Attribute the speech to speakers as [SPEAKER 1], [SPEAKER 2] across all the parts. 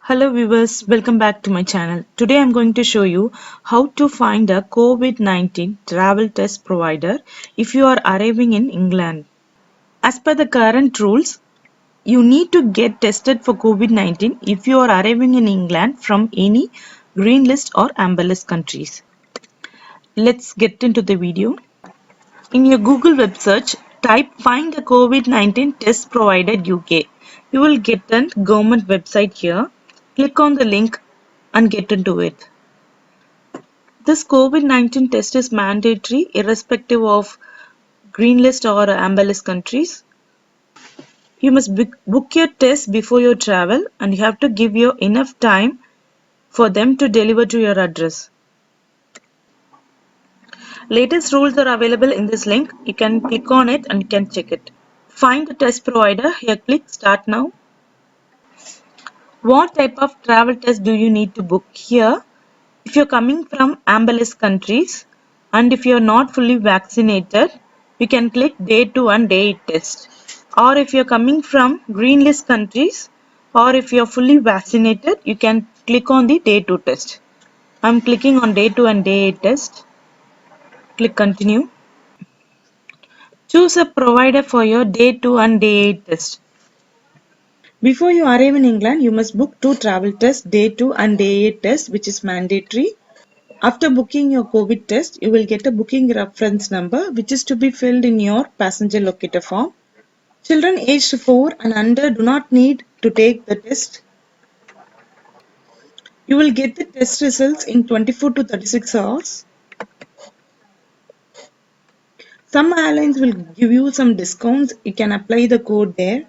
[SPEAKER 1] Hello viewers, welcome back to my channel. Today I'm going to show you how to find a COVID-19 travel test provider if you are arriving in England. As per the current rules, you need to get tested for COVID-19 if you are arriving in England from any green list or amber list countries. Let's get into the video. In your Google web search, type find a COVID-19 test provider UK. You will get a government website here. Click on the link and get into it. This COVID-19 test is mandatory irrespective of green list or amber list countries. You must book your test before your travel and you have to give you enough time for them to deliver to your address. Latest rules are available in this link. You can click on it and you can check it. Find the test provider. Here click start now. What type of travel test do you need to book? Here, if you're coming from amber list countries and if you're not fully vaccinated, you can click day 2 and day 8 test. Or if you're coming from green list countries or if you're fully vaccinated, you can click on the day 2 test. I'm clicking on day 2 and day 8 test. Click continue. Choose a provider for your day 2 and day 8 test. Before you arrive in England, you must book 2 travel tests, day 2 and day 8 test, which is mandatory. After booking your COVID test, you will get a booking reference number, which is to be filled in your passenger locator form. Children aged 4 and under do not need to take the test. You will get the test results in 24 to 36 hours. Some airlines will give you some discounts. You can apply the code there.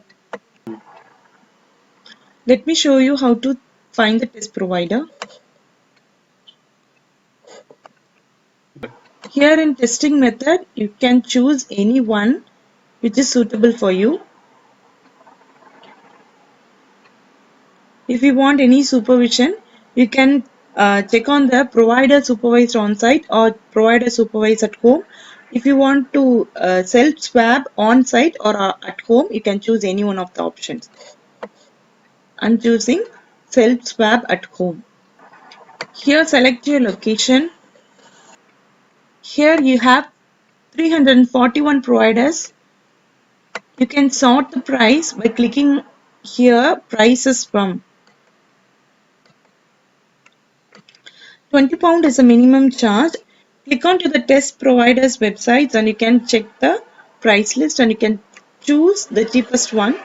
[SPEAKER 1] Let me show you how to find the test provider. Here in testing method, you can choose any one which is suitable for you. If you want any supervision, you can check on the provider supervised on site or provider supervised at home. If you want to self swab on site or at home, you can choose any one of the options. I'm choosing self swab at home. Here select your location. Here you have 341 providers. You can sort the price by clicking here prices from. £20 is a minimum charge. Click on to the test providers websites and you can check the price list and you can choose the cheapest one.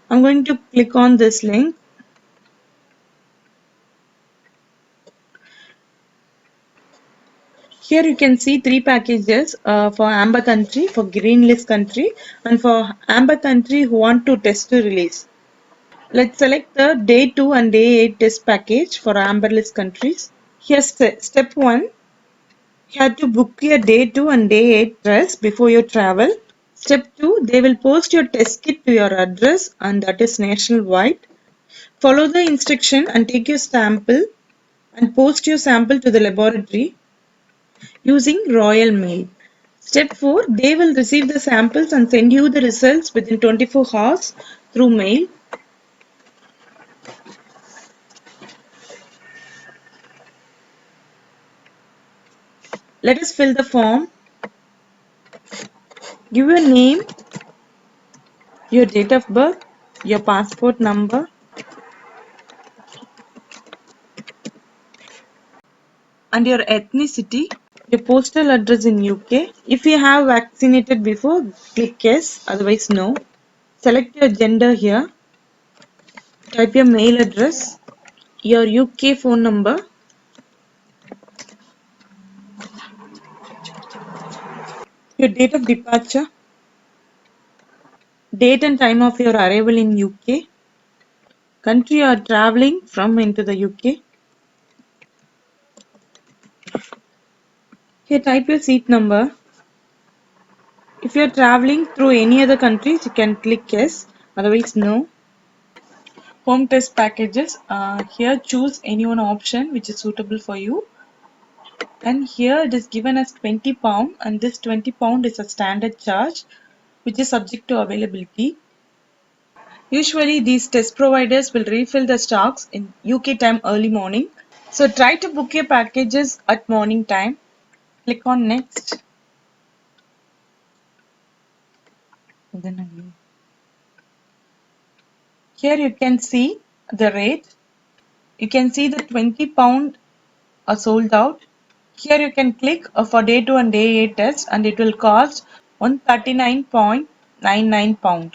[SPEAKER 1] I'm going to click on this link. Here you can see 3 packages for amber country, for green list country and for amber country who want to test to release. Let's select the day 2 and day 8 test package for amber list countries. Here's step 1. You have to book your day 2 and day 8 test before you travel. Step 2. They will post your test kit to your address and that is nationwide. Follow the instruction and take your sample and post your sample to the laboratory using Royal Mail. Step 4. They will receive the samples and send you the results within 24 hours through mail. Let us fill the form. Give your name, your date of birth, your passport number, and your ethnicity, your postal address in UK. If you have vaccinated before, click yes, otherwise no. Select your gender here. Type your mail address, your UK phone number, your date of departure, date and time of your arrival in UK, country you are traveling from into the UK. Here type your seat number. If you are traveling through any other countries, you can click yes, otherwise no. Home test packages. Here choose any one option which is suitable for you. And here it is given as £20 and this £20 is a standard charge which is subject to availability. Usually these test providers will refill the stocks in UK time early morning. So try to book your packages at morning time. Click on next. Then again. Here you can see the rate. You can see the £20 are sold out. Here you can click for day 2 and day 8 test and it will cost £139.99.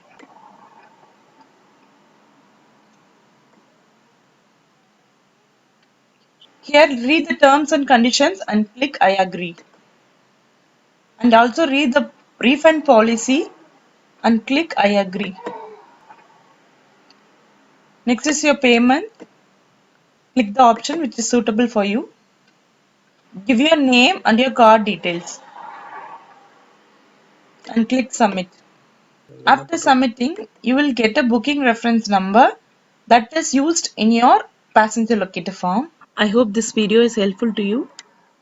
[SPEAKER 1] Here read the terms and conditions and click I agree. And also read the refund policy and click I agree. Next is your payment. Click the option which is suitable for you. Give your name and your card details and click submit. After submitting, you will get a booking reference number that is used in your passenger locator form. I hope this video is helpful to you.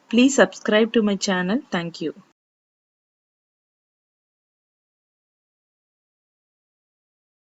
[SPEAKER 1] Please subscribe to my channel. Thank you.